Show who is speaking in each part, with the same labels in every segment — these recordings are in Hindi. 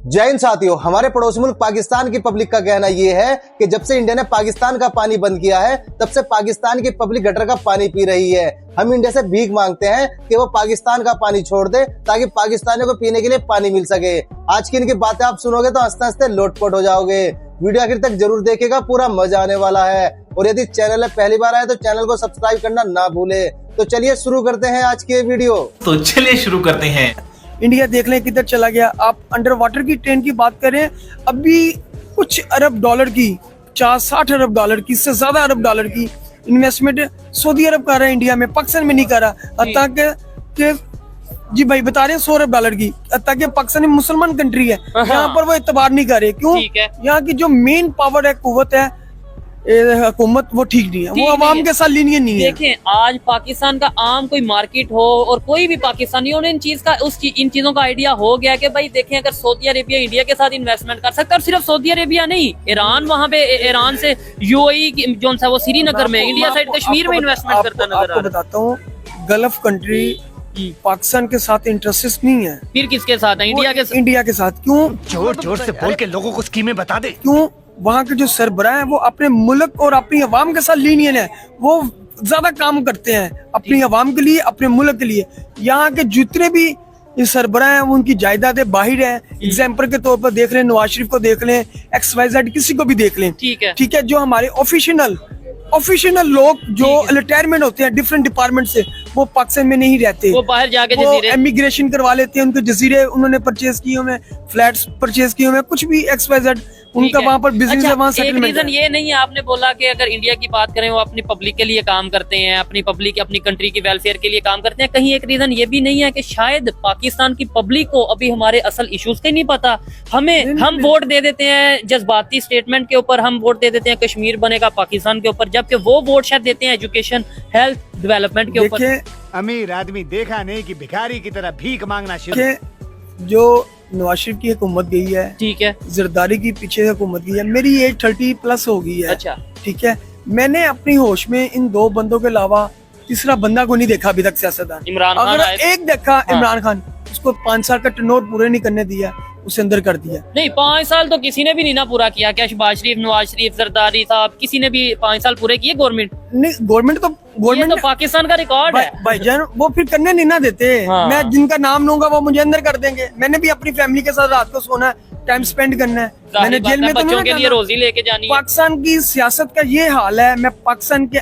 Speaker 1: जय हिंद साथियों, हमारे पड़ोसी मुल्क पाकिस्तान की पब्लिक का कहना यह है कि जब से इंडिया ने पाकिस्तान का पानी बंद किया है तब से पाकिस्तान की पब्लिक गटर का पानी पी रही है। हम इंडिया से भीख मांगते हैं कि वो पाकिस्तान का पानी छोड़ दे ताकि पाकिस्तानियों को पीने के लिए पानी मिल सके। आज की इनकी बातें आप सुनोगे तो हंसते हंसते लोटपोट हो जाओगे। वीडियो आखिर तक जरूर देखेगा, पूरा मजा आने वाला है। और यदि चैनल में पहली बार आए तो चैनल को सब्सक्राइब करना ना भूले। तो चलिए शुरू करते हैं आज की वीडियो।
Speaker 2: इंडिया देख लें किधर चला गया। आप अंडर वाटर की ट्रेन की बात करें, अभी कुछ अरब डॉलर की 50-60 अरब डॉलर की, इससे ज्यादा अरब डॉलर की इन्वेस्टमेंट सऊदी अरब कर रहा है इंडिया में, पाकिस्तान में नहीं कर रहा। ताकि जी भाई बता रहे हैं 100 अरब डॉलर की, ताकि पाकिस्तान मुसलमान कंट्री है, यहाँ पर वो इतबार नहीं कर रहे। क्यों? यहाँ की जो मेन पावर है, कुव्वत है, हुकूमत, वो ठीक नहीं है, वो अवाम के साथ लीनियन नहीं है।
Speaker 3: देखें, आज पाकिस्तान का आम कोई मार्केट हो और कोई भी पाकिस्तानी हो, इन चीजों का आइडिया हो गया कि भाई देखें, अगर सऊदी अरेबिया इंडिया के साथ इन्वेस्टमेंट कर सकता है, और सिर्फ सऊदी अरेबिया नहीं, ईरान, वहाँ पे ईरान से यूएई जो सा वो श्रीनगर में, इंडिया साइड कश्मीर में इन्वेस्टमेंट करता नजर आ रहा है।
Speaker 2: बताता हूँ, गल्फ कंट्री पाकिस्तान के साथ इंटरेस्ट नहीं है।
Speaker 3: फिर किसके साथ है?
Speaker 2: इंडिया के साथ। क्यों?
Speaker 4: जोर जोर से बोल के लोगों को स्कीमें बता दे।
Speaker 2: क्यों? वहाँ के जो सरबराह है वो अपने मुल्क और अपनी अवाम के साथ लीनियन है, वो ज्यादा काम करते हैं अपनी अवाम के लिए, अपने मुल्क के लिए। यहाँ के जितने भी सरबराह हैं उनकी जायदादें बाहर है। एग्जाम्पल के तौर पर देख लें, नवाज शरीफ को देख लें, XYZ किसी को भी देख लें। ठीक है, जो हमारे ऑफिशियल लोग जो रिटायरमेंट होते हैं डिफरेंट डिपार्टमेंट से, वो पाकिस्तान में नहीं रहते,
Speaker 3: वो बाहर जाके जजीरे
Speaker 2: इमिग्रेशन करवा लेते हैं, उनके जजीरे उन्होंने परचेज किए हुए, फ्लैट्स परचेज किए हुए, कुछ भी XYZ उनका वहाँ पर बिजनेस है, वहाँ
Speaker 3: एक रीजन ये नहीं है। आपने बोला कि अगर इंडिया की बात करें, वो अपनी पब्लिक के लिए काम करते हैं, अपनी पब्लिक, अपनी कंट्री की वेलफेयर के लिए काम करते हैं। कहीं एक रीजन ये भी नहीं है कि शायद पाकिस्तान की पब्लिक को अभी हमारे असल इश्यूज का नहीं पता। हम वोट दे देते हैं जज्बाती स्टेटमेंट के ऊपर, हम वोट दे देते हैं कश्मीर बनेगा पाकिस्तान के ऊपर, जबकि वो वोट शायद देते हैं एजुकेशन, हेल्थ, डेवलपमेंट के ऊपर।
Speaker 4: अमीर आदमी देखा नहीं कि भिखारी की तरह भीख मांगना शुरू।
Speaker 2: जो नवाज शरीफ की हुकूमत गई है, ठीक है, जरदारी की पीछे हुकूमत गई है, मेरी एज 30+ हो गई है। अच्छा, ठीक है, मैंने अपनी होश में इन दो बंदों के अलावा तीसरा बंदा को नहीं देखा अभी तक सियासतदान।
Speaker 3: इमरान खान
Speaker 2: अगर एक देखा, इमरान खान, उसको 5 साल का टर्नओवर पूरे नहीं करने दिया, उसे अंदर कर दिया।
Speaker 3: नहीं, 5 साल तो किसी ने भी नहीं ना पूरा किया। क्या शहबाज शरीफ, नवाज शरीफ, जरदारी साहब, किसी ने भी 5 साल पूरे किए? गवर्नमेंट तो पाकिस्तान का रिकॉर्ड है
Speaker 2: भाईजान, वो फिर करने नहीं ना देते। मैं जिनका नाम लूंगा वो मुझे अंदर कर देंगे। मैंने भी अपनी फैमिली के साथ रात को सोना है, टाइम स्पेंड करना है, मैंने जेल में
Speaker 3: बच्चों के लिए रोजी लेके जानी है।
Speaker 2: पाकिस्तान की सियासत का ये हाल है। मैं पाकिस्तान के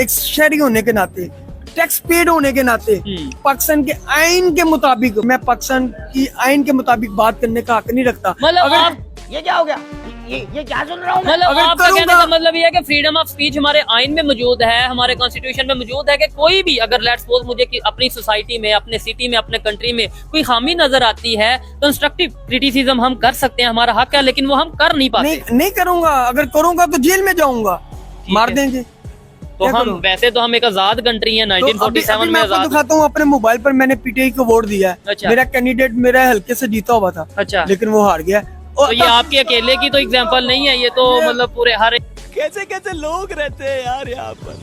Speaker 2: एक शहरी होने के नाते, टैक्स पेड होने के नाते, पाकिस्तान के आइन के मुताबिक, मैं पाकिस्तान की आइन के मुताबिक बात करने का हक नहीं रखता।
Speaker 3: मतलब
Speaker 4: ये क्या हो गया? ये क्या सुन रहा हूँ?
Speaker 3: मतलब आपका कहने का मतलब ये है कि फ्रीडम ऑफ स्पीच हमारे आइन में मौजूद है, हमारे कॉन्स्टिट्यूशन में मौजूद है, कि कोई भी अगर लेट्स सपोज मुझे अपनी सोसाइटी में, अपने सिटी में, अपने कंट्री में कोई खामी नजर आती है, कंस्ट्रक्टिव क्रिटिसिज्म हम कर सकते हैं, हमारा हक है, लेकिन वो हम कर नहीं पाते।
Speaker 2: नहीं करूंगा, अगर करूंगा तो जेल में जाऊंगा, मार देंगे।
Speaker 3: तो हम वैसे तो हम एक आजाद कंट्री है, 1947 में आजाद।
Speaker 2: दिखाता हूँ अपने मोबाइल पर, मैंने PTI को वोट दिया है। अच्छा। मेरा कैंडिडेट मेरा हल्के से जीता हुआ था। अच्छा। लेकिन वो हार गया।
Speaker 3: तो ये आपके अकेले की तो एग्जांपल नहीं है, ये तो मतलब पूरे हर
Speaker 4: कैसे लोग रहते हैं यार यहाँ पर,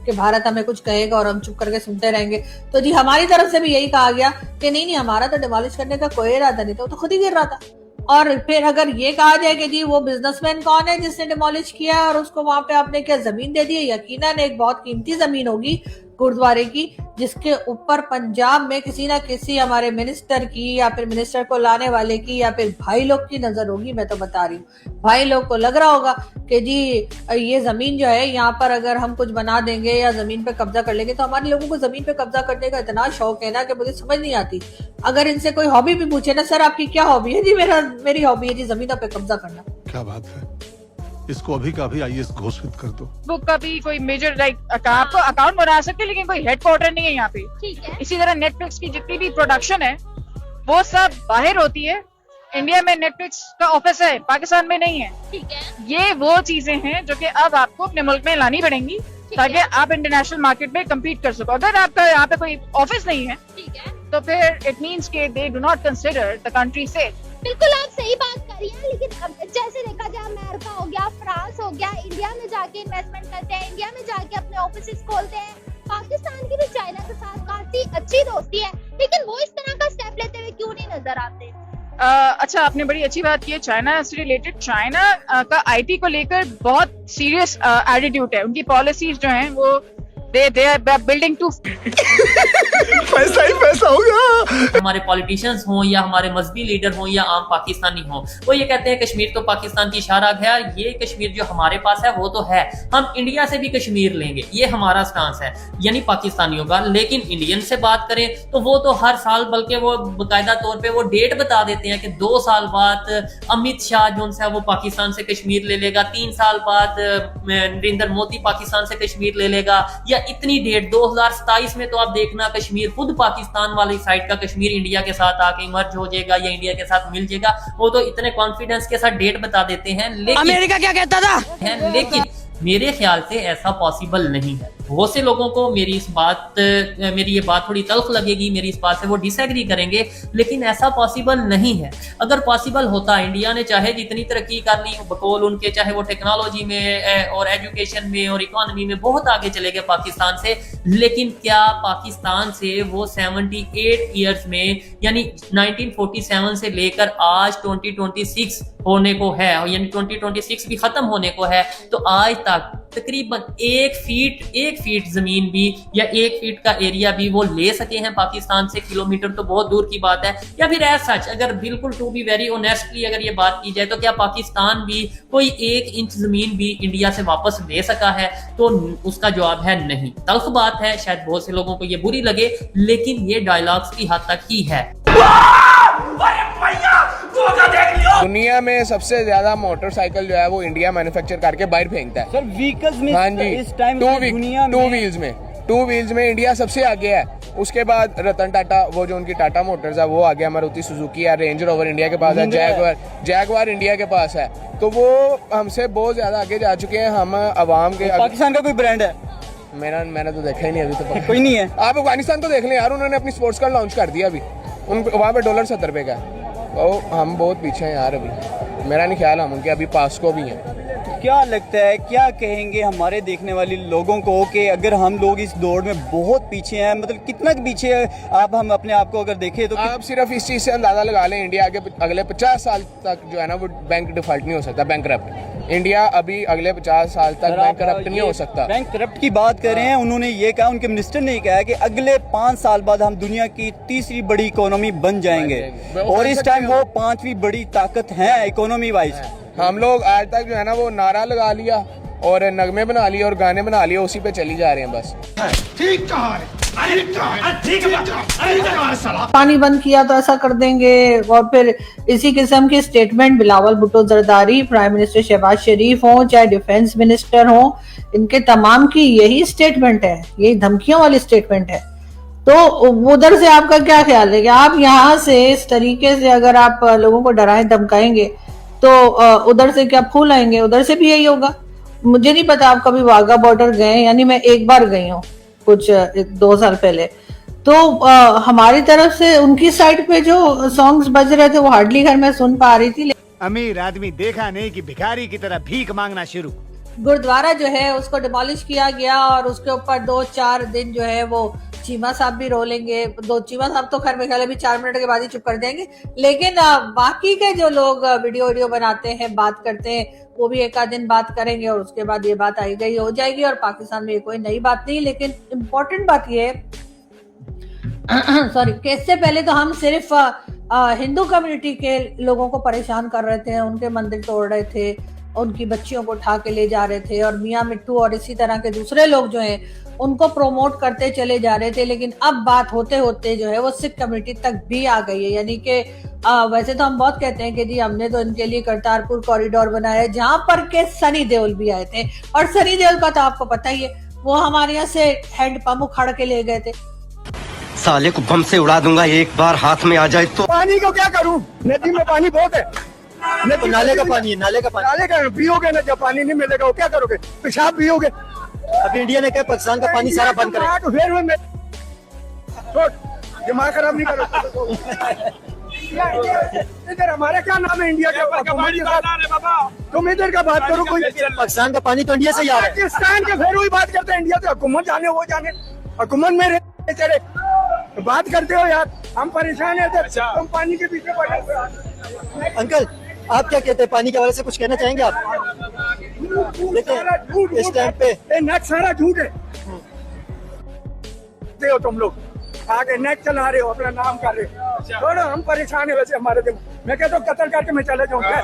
Speaker 5: कि भारत हमें कुछ कहेगा और हम चुप करके सुनते रहेंगे। तो जी हमारी तरफ से भी यही कहा गया कि नहीं, हमारा तो डिमोलिश करने का कोई इरादा नहीं था, वो तो खुद ही गिर रहा था। और फिर अगर ये कहा जाए कि जी वो बिजनेसमैन कौन है जिसने डिमोलिश किया और उसको वहां पे आपने क्या जमीन दे दी, यकीनन एक बहुत कीमती जमीन होगी गुरुद्वारे की, जिसके ऊपर पंजाब में किसी ना किसी हमारे मिनिस्टर की या फिर मिनिस्टर को लाने वाले की या फिर भाई लोग की नजर होगी। मैं तो बता रही हूँ, भाई लोग को लग रहा होगा कि जी ये जमीन जो है यहाँ पर अगर हम कुछ बना देंगे या जमीन पे कब्जा कर लेंगे, तो हमारे लोगों को जमीन पे कब्जा करने का इतना शौक है ना कि मुझे समझ नहीं आती। अगर इनसे कोई हॉबी भी पूछे ना, सर आपकी क्या हॉबी है? जी मेरी हॉबी है जी जमीनों पे कब्जा करना।
Speaker 6: क्या बात है, इसको अभी का अभी IAS घोषित कर दो।
Speaker 7: वो कभी कोई मेजर आपको अकाउंट बना सकते, लेकिन कोई हेडक्वार्टर नहीं है यहाँ पे। ठीक है। इसी तरह नेटफ्लिक्स की जितनी भी प्रोडक्शन है वो सब बाहर होती है। इंडिया में नेटफ्लिक्स का ऑफिस है, पाकिस्तान में नहीं है। ठीक है। ये वो चीजें हैं जो कि अब आपको अपने मुल्क में लानी पड़ेंगी ताकि आप इंटरनेशनल मार्केट में कम्पीट कर सको। अगर आपका यहाँ पे कोई ऑफिस नहीं है, ठीक है, तो फिर इट मीन्स के they do not consider the country safe.
Speaker 8: बिल्कुल आप सही बात कर रही हैं, लेकिन अब जैसे देखा जाए अमेरिका हो गया, फ्रांस हो गया, इंडिया में जाके इन्वेस्टमेंट करते हैं, इंडिया में जाके अपने ऑफिस खोलते हैं। पाकिस्तान की भी चाइना के साथ काफी अच्छी दोस्ती है, लेकिन वो इस तरह का स्टेप लेते हुए क्यों नहीं नजर आते?
Speaker 7: अच्छा, आपने बड़ी अच्छी बात की है चाइना से रिलेटेड। चाइना का आईटी को लेकर बहुत सीरियस एटीट्यूड है। उनकी पॉलिसीज जो हैं वो दे आर बिल्डिंग टू
Speaker 4: पैसा ही पैसा होगा।
Speaker 3: हमारे पॉलिटिशियंस हों या हमारे मजहबी लीडर हों या आम पाकिस्तानी हों, वो ये कहते हैं कश्मीर तो पाकिस्तान की शाहराग है, ये कश्मीर जो हमारे पास है वो तो है, हम इंडिया से भी कश्मीर लेंगे, ये हमारा स्टांस है यानी पाकिस्तानियों का। लेकिन इंडियन से बात करें तो वो तो हर साल, बल्कि वो बाकायदा तौर पे वो डेट बता देते हैं कि 2 साल बाद अमित शाह जो है वो पाकिस्तान से कश्मीर ले लेगा, 3 साल बाद नरेंद्र मोदी पाकिस्तान से कश्मीर ले लेगा, या इतनी डेट 2027 में तो आप देखना कश्मीर खुद पाकिस्तान वाली साइड का कश्मीर इंडिया के साथ आके मर्ज हो जाएगा या इंडिया के साथ मिल जाएगा। वो तो इतने कॉन्फिडेंस के साथ डेट बता देते हैं। लेकिन
Speaker 2: अमेरिका क्या कहता था?
Speaker 3: लेकिन मेरे ख्याल से ऐसा पॉसिबल नहीं है। बहुत से लोगों को मेरी ये बात थोड़ी तल्ख लगेगी, मेरी इस बात से वो डिसएग्री करेंगे, लेकिन ऐसा पॉसिबल नहीं है। अगर पॉसिबल होता, इंडिया ने चाहे जितनी तरक्की कर ली बकौल उनके, चाहे वो टेक्नोलॉजी में और एजुकेशन में और इकोनॉमी में बहुत आगे चले गए पाकिस्तान से, लेकिन क्या पाकिस्तान से वो 78 ईयर्स में यानी 1947 से लेकर आज 2026 होने को है, यानी 2026 भी खत्म होने को है, तो आज तक तकरीबन 1 फीट जमीन भी या 1 फीट का एरिया भी वो ले सके हैं पाकिस्तान से? किलोमीटर तो बहुत दूर की बात है। या फिर एज सच अगर बिल्कुल टू बी वेरी ऑनेस्टली अगर ये बात की जाए तो क्या पाकिस्तान भी कोई 1 इंच जमीन भी इंडिया से वापस ले सका है? तो उसका जवाब है नहीं। तल्ख बात है, शायद बहुत से लोगों को ये बुरी लगे, लेकिन ये डायलॉग्स की हद तक ही है।
Speaker 9: दुनिया में सबसे ज्यादा मोटरसाइकिल जो है वो इंडिया मैन्युफैक्चर करके बाहर फेंकता है।
Speaker 10: सर व्हीकल्स में
Speaker 9: हाँ जी,
Speaker 10: इस टाइम
Speaker 9: टू व्हील्स में इंडिया सबसे आगे है। उसके बाद रतन टाटा, वो जो उनकी टाटा मोटर्स है वो आगे, मारुति सुजुकी है, रेंज रोवर इंडिया के पास है, जैगवार इंडिया के पास है, तो वो हमसे बहुत ज्यादा आगे जा चुके हैं। हम अवाम के
Speaker 10: पाकिस्तान का कोई ब्रांड है?
Speaker 9: मैंने तो देखा ही नहीं अभी तक।
Speaker 10: कोई नहीं है।
Speaker 9: आप अफगानिस्तान को देख लें यार, उन्होंने अपनी स्पोर्ट्स कार लॉन्च कर दिया अभी, वहाँ पे $70 का है। तो हम बहुत पीछे हैं यार अभी। मेरा नहीं ख्याल हम उनके अभी पास को भी हैं।
Speaker 10: क्या लगता है, क्या कहेंगे हमारे देखने वाले लोगों को कि अगर हम लोग इस दौड़ में बहुत पीछे हैं, मतलब कितना पीछे है आप, हम अपने आप को अगर देखें तो
Speaker 9: आप सिर्फ इस चीज़ से अंदाजा लगा लें, इंडिया के अगले 50 साल तक जो है ना वो बैंक डिफॉल्ट नहीं हो सकता, बैंक करप्ट। इंडिया अभी अगले 50 साल तक बैंक करप्ट नहीं हो सकता।
Speaker 10: बैंक करप्ट की बात कर रहे हैं, उन्होंने ये कहा, उनके मिनिस्टर ने कहा कि अगले 5 साल बाद हम दुनिया की 3री बड़ी इकोनॉमी बन जाएंगे, और इस टाइम वो 5वीं बड़ी ताकत है इकोनॉमी वाइज।
Speaker 9: हम लोग आज तक जो है ना वो नारा लगा लिया और नगमे बना लिए और गाने बना लिए, उसी पे चली जा रहे हैं बस।
Speaker 4: ठीक कहा है,
Speaker 5: पानी बंद किया तो ऐसा कर देंगे, और फिर इसी किस्म के statement Bilawal Bhutto Zardari, prime minister Shahbaz Sharif हो, चाहे डिफेंस मिनिस्टर हो, इनके तमाम की यही स्टेटमेंट है, यही धमकियों वाली स्टेटमेंट है। तो उधर से आपका क्या ख्याल है कि आप यहाँ से इस तरीके से अगर आप लोगों को डराएं धमकाएंगे तो उधर से क्या फूल आएंगे? उधर से भी यही होगा। मुझे नहीं पता आप कभी वाघा बॉर्डर गए, यानी मैं एक बार गई हूँ कुछ 2 साल पहले, तो हमारी तरफ से उनकी साइड पे जो सॉन्ग्स बज रहे थे वो हार्डली घर में सुन पा रही थी।
Speaker 4: अमीर आदमी देखा नहीं कि भिखारी की तरह भीख मांगना शुरू।
Speaker 5: गुरुद्वारा जो है उसको डिमोलिश किया गया और उसके ऊपर 2-4 दिन जो है वो चीमा साहब भी रोलेंगे। चीमा साहब तो खैर मेरे ख्याल अभी 4 मिनट के बाद ही चुप कर देंगे, लेकिन बाकी के जो लोग वीडियो बनाते हैं, बात करते हैं, वो भी 1 आध दिन बात करेंगे और उसके बाद ये बात आई गई हो जाएगी और पाकिस्तान में कोई नई बात नहीं। लेकिन इम्पोर्टेंट बात ये है सॉरी, कि इससे पहले तो हम सिर्फ हिंदू कम्युनिटी के लोगों को परेशान कर रहे थे, उनके मंदिर तोड़ रहे थे, उनकी बच्चियों को उठा के ले जा रहे थे, और मियाँ मिट्टू और इसी तरह के दूसरे लोग जो हैं उनको प्रोमोट करते चले जा रहे थे। लेकिन अब बात होते होते जो है वो सिख कम्युनिटी तक भी आ गई है। यानी कि वैसे तो हम बहुत कहते हैं कि जी हमने तो इनके लिए करतारपुर कॉरिडोर बनाया, जहां पर के सनी देओल भी आए थे, और सनी देओल का तो आपको पता ही है, वो हमारे यहाँ से हैंडपंप उखाड़ के ले गए थे।
Speaker 11: साले को बम से उड़ा दूंगा एक बार हाथ में आ जाए तो।
Speaker 4: पानी को क्या करूं, नदी में पानी बहुत है,
Speaker 10: तो नाले का पानी है, नाले का
Speaker 4: पियोगे ना, जब पानी नहीं मिलेगा वो क्या करोगे, पेशाब पियोगे।
Speaker 10: अब इंडिया ने कहा पाकिस्तान का पानी सारा बंद करे,
Speaker 4: तो फिर मैं दिमाग खराब नहीं करो। इधर हमारे क्या नाम है, इंडिया का, तुम इधर का बात करो। कोई
Speaker 10: पाकिस्तान का पानी तो इंडिया से ही आ रहा है।
Speaker 4: पाकिस्तान के फिर वही बात करते हैं, इंडिया से हुकूमत जाने वो जाने, हुकूमत में चले बात करते हो यार, हम परेशान है, तुम पानी के पीछे पड़े।
Speaker 10: अंकल आप क्या कहते हैं, पानी के हवाले से कुछ कहना चाहेंगे आप? देखिए इस टाइम पे
Speaker 4: नेट सारा झूठ है। हो तुम लोग आगे नेट चला रहे हो, अपना नाम कर रहे हो। थोड़ा हम परेशान है वैसे हमारे दिन। मैं कहता हूँ कत्ल करके मैं चले जाऊँ क्या?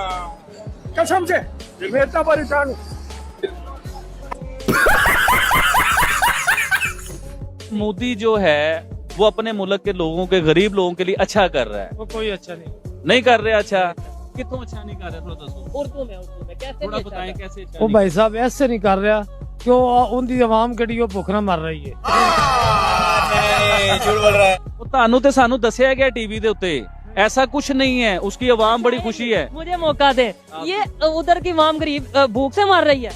Speaker 4: कसम से मैं इतना परेशान हूँ।
Speaker 12: मोदी जो है वो अपने मुल्क के लोगों के, गरीब लोगों के लिए अच्छा कर रहा है।
Speaker 2: वो कोई अच्छा
Speaker 12: नहीं कर रहे अच्छा। कितना अच्छा नहीं कर रहे, थोड़ा दसो।
Speaker 3: उर्दू में कैसे
Speaker 12: थोड़ा
Speaker 3: नहीं अच्छा
Speaker 12: बताएं
Speaker 3: कर
Speaker 12: कैसे अच्छा
Speaker 2: वो
Speaker 12: नहीं
Speaker 2: भाई साहब ऐसे नहीं कर रहा क्यों? उनकी आवाम कड़ी भुखना मर रही है।
Speaker 12: वो तानू ते सानू दसिया गया टीवी दे उत्ते, ऐसा कुछ नहीं है। उसकी आवाम बड़ी खुशी है।
Speaker 3: मुझे मौका दे। ये उधर की आवाम गरीब भूख से मर रही है,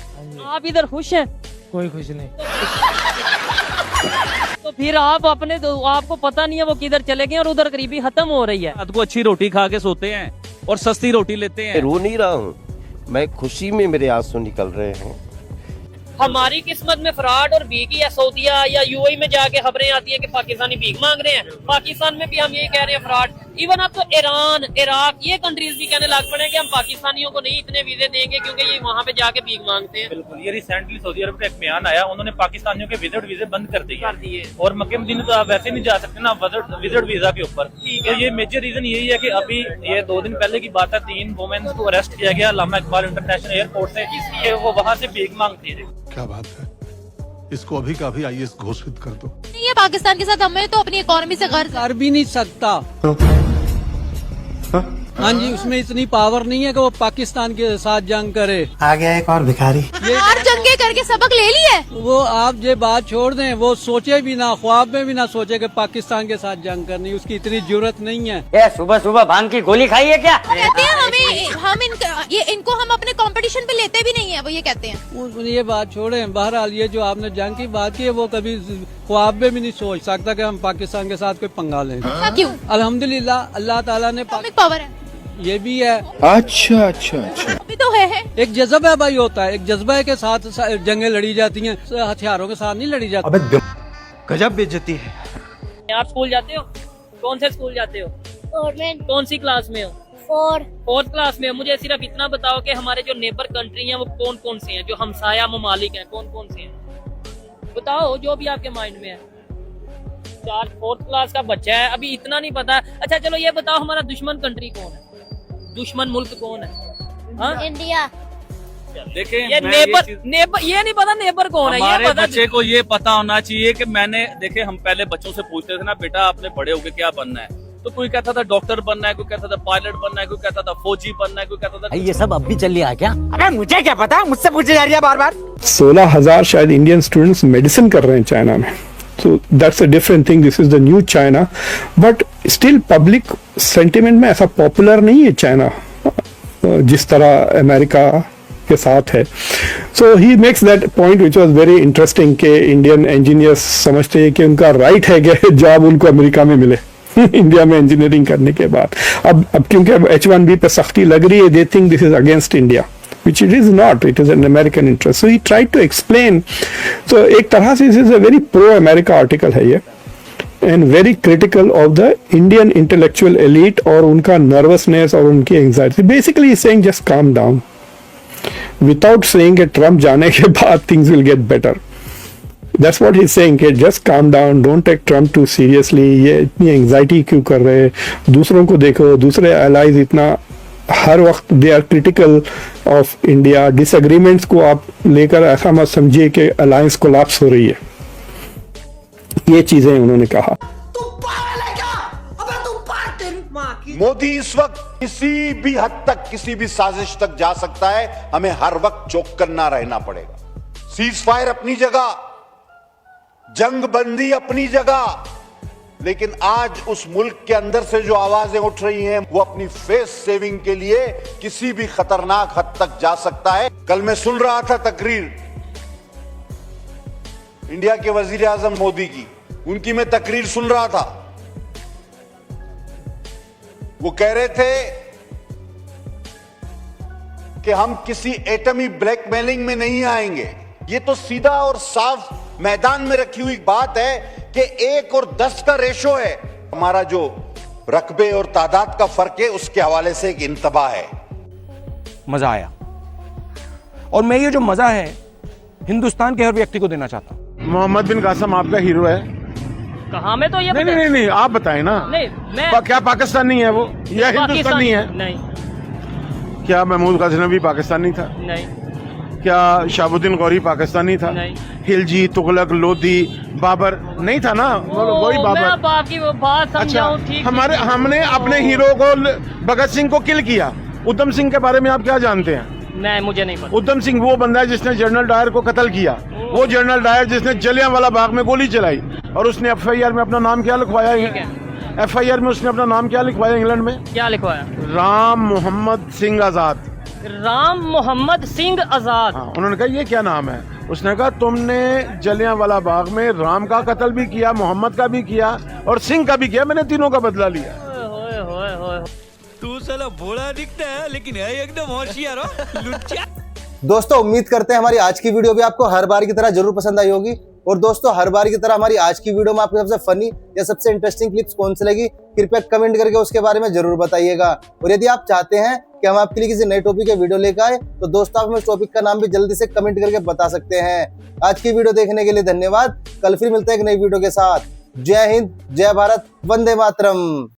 Speaker 3: आप इधर खुश हैं?
Speaker 2: कोई खुश नहीं।
Speaker 3: तो फिर आप अपने आपको पता नहीं है वो किधर चले गए और उधर गरीबी खत्म हो रही है।
Speaker 12: रात को अच्छी रोटी खा के सोते हैं और सस्ती रोटी लेते हैं।
Speaker 11: रो नहीं रहा हूँ मैं, खुशी में मेरे आंसू निकल रहे हैं।
Speaker 3: हमारी किस्मत में फ्रॉड और भीख या सऊदीया या यूएई में जाके खबरें आती है कि पाकिस्तानी भीख मांग रहे हैं। पाकिस्तान में भी हम यही कह रहे हैं फ्रॉड। इवन अब तो ईरान, इराक ये कंट्रीज भी कहने लग पड़े कि हम पाकिस्तानियों को नहीं इतने वीजे देंगे क्योंकि ये वहाँ पे जाके भीख मांगते हैं।
Speaker 12: बिल्कुल, ये रिसेंटली सऊदी अरब का एक बयान आया, उन्होंने पाकिस्तानियों के विजिट वीजे बंद कर दिए और मक्के मदीने तो आप वैसे नहीं जा सकते ना विजिट वीजा के ऊपर। तो ये मेजर रीजन यही है कि अभी ये 2 दिन पहले की बात है, 3 वुमेन को अरेस्ट किया गया अल्लामा इकबाल इंटरनेशनल एयरपोर्ट से, इसलिए वो वहाँ से भीख मांगती है।
Speaker 6: क्या बात है, इसको अभी का अभी IAS घोषित कर दो।
Speaker 8: ये पाकिस्तान के साथ हमें तो अपनी इकोनॉमी से गर्ज
Speaker 2: कर भी नहीं सकता। हाँ जी, उसमें इतनी पावर नहीं है कि वो पाकिस्तान के साथ जंग करे।
Speaker 11: आ गया एक और भिखारी।
Speaker 8: हर जंगे करके सबक ले लिए।
Speaker 2: वो आप ये बात छोड़ दें, वो सोचे भी ना, ख्वाब में भी ना सोचे कि पाकिस्तान के साथ जंग करनी, उसकी इतनी जरूरत नहीं है।
Speaker 11: ये सुबह सुबह भांग की गोली खाई है क्या?
Speaker 8: कहते हैं इनको हम अपने कंपटीशन पे लेते भी नहीं है, वो ये कहते हैं।
Speaker 2: ये बात छोड़ें, बहरहाल ये जो आपने जंग की बात की है वो कभी ख्वाब में भी नहीं सोच सकता कि हम पाकिस्तान के साथ कोई पंगा लें।
Speaker 8: क्यों?
Speaker 2: अल्हम्दुलिल्लाह अल्लाह ताला ने
Speaker 8: पावर है,
Speaker 2: ये भी है।
Speaker 10: अच्छा अच्छा अच्छा,
Speaker 8: अभी तो है।
Speaker 2: एक जज्बा भाई होता है, एक जज्बा के साथ जंगें लड़ी जाती हैं, हथियारों के साथ नहीं लड़ी जाती।
Speaker 10: गजब बेइज्जती है।
Speaker 3: आप स्कूल जाते हो? कौन से स्कूल जाते हो?
Speaker 8: गवर्नमेंट।
Speaker 3: कौन सी क्लास में हो? 4th क्लास में। मुझे सिर्फ इतना बताओ कि हमारे जो नेबर कंट्री हैं वो कौन कौन से हैं, जो हमसाया ममालिक हैं कौन कौन से हैं, बताओ जो भी आपके माइंड में है। 4th क्लास का बच्चा है, अभी इतना नहीं पता। अच्छा चलो ये बताओ हमारा दुश्मन कंट्री कौन है, दुश्मन मुल्क कौन है? हाँ?
Speaker 8: इंडिया।
Speaker 12: देखें,
Speaker 3: ये नेबर ये नहीं पता नेबर कौन है,
Speaker 12: हमारे
Speaker 3: ये पता।
Speaker 12: बच्चे को ये पता होना चाहिए कि मैंने देखे, हम पहले बच्चों से पूछते थे ना, बेटा आपने बड़े होके क्या बनना है, तो कोई कहता था डॉक्टर बनना है, कोई कहता था पायलट बनना है, कोई कहता था फौजी बनना है, कोई कहता था।
Speaker 11: ये सब अब भी चल रहा क्या?
Speaker 4: अरे मुझे क्या पता, मुझसे पूछे जा रही है बार बार।
Speaker 13: 16,000 शायद इंडियन स्टूडेंट्स मेडिसिन कर रहे हैं चाइना में। So that's a different thing. This is the new China, but still public sentiment में ऐसा पॉपुलर नहीं है चाइना जिस तरह अमेरिका के साथ है। So he makes that point which was very interesting कि इंडियन इंजीनियर्स समझते हैं कि उनका राइट है कि जॉब उनको अमेरिका में मिले इंडिया में इंजीनियरिंग करने के बाद। अब क्योंकि अब H1B पे सख्ती लग रही है, they think this is against India, which it is not. It is an American interest. So he tried to explain. So एक तरह से this is a very pro-America article है ये, and very critical of the Indian intellectual elite और उनका nervousness और उनकी anxiety. Basically he's saying just calm down. Without saying कि Trump जाने के बाद things will get better. That's what he's saying कि just calm down, don't take Trump too seriously. ये इतनी anxiety क्यों कर रहे हैं? दूसरों को देखो, दूसरे allies इतना हर वक्त they are critical of India. Disagreements को आप लेकर ऐसा मत समझिए कि अलायंस कोलैप्स हो रही है। ये चीजें उन्होंने कहा।
Speaker 14: मोदी इस वक्त किसी भी हद तक, किसी भी साजिश तक जा सकता है, हमें हर वक्त चौकन्ना रहना पड़ेगा। सीज फायर अपनी जगह, जंग बंदी अपनी जगह, लेकिन आज उस मुल्क के अंदर से जो आवाजें उठ रही हैं वो अपनी फेस सेविंग के लिए किसी भी खतरनाक हद तक जा सकता है। कल मैं सुन रहा था तकरीर इंडिया के वजीर आजम मोदी की, उनकी मैं तकरीर सुन रहा था। वो कह रहे थे कि हम किसी एटमी ब्लैकमेलिंग में नहीं आएंगे। ये तो सीधा और साफ मैदान में रखी हुई बात है कि 1 और 10 का रेशो है। हमारा जो रकबे और तादाद का फर्क है, उसके हवाले से एक इंतबा है।
Speaker 9: मजा आया, और मैं ये जो मजा है हिंदुस्तान के हर व्यक्ति को देना चाहता हूँ।
Speaker 6: मोहम्मद बिन कासिम आपका हीरो है?
Speaker 3: कहाँ में तो ये
Speaker 6: नहीं, आप बताएं ना।
Speaker 3: नहीं, मैं
Speaker 6: क्या पाकिस्तानी है वो या हिंदुस्तानी है?
Speaker 3: नहीं।
Speaker 6: क्या महमूद गजनवी पाकिस्तानी था?
Speaker 3: नहीं।
Speaker 6: क्या शहाबुद्दीन गौरी पाकिस्तानी था?
Speaker 3: नहीं।
Speaker 6: खिलजी, तुगलक, लोधी, बाबर नहीं था ना? वही बाबर।
Speaker 3: मैं आपकी वो बात समझाऊं, ठीक।
Speaker 6: हमने अपने हीरो को भगत सिंह को किल किया। उधम सिंह के बारे में आप क्या जानते हैं?
Speaker 3: मुझे नहीं पता।
Speaker 6: उधम सिंह वो बंदा है जिसने जनरल डायर को कत्ल किया। वो जनरल डायर जिसने जलियांवाला बाग में गोली चलाई, और उसने FIR में अपना नाम क्या लिखवाया है? FIR में उसने अपना नाम क्या लिखवाया इंग्लैंड में?
Speaker 3: क्या लिखवाया?
Speaker 6: राम मोहम्मद सिंह आजाद।
Speaker 3: राम मोहम्मद सिंह आजाद।
Speaker 6: हाँ, उन्होंने कहा ये क्या नाम है? उसने कहा तुमने जलियांवाला बाग में राम का कत्ल भी किया, मोहम्मद का भी किया और सिंह का भी किया, मैंने तीनों का बदला लिया।
Speaker 10: तू साला भोला दिखता है लेकिन है एकदम होशियार हो लुच्चा।
Speaker 1: दोस्तों उम्मीद करते हैं हमारी आज की वीडियो भी आपको हर बार की तरह जरूर पसंद आई होगी। और दोस्तों हर बार की तरह हमारी आज की वीडियो में आपको सबसे फनी या सबसे इंटरेस्टिंग क्लिप्स कौन सी लगी, कृपया कमेंट करके उसके बारे में जरूर बताइएगा। और यदि आप चाहते हैं कि हम आपके लिए किसी नए टॉपिक के वीडियो लेकर आए, तो दोस्तों आप हमें उस टॉपिक का नाम भी जल्दी से कमेंट करके बता सकते हैं। आज की वीडियो देखने के लिए धन्यवाद। कल फिर मिलते हैं एक नई वीडियो के साथ। जय हिंद, जय भारत, वंदे मातरम।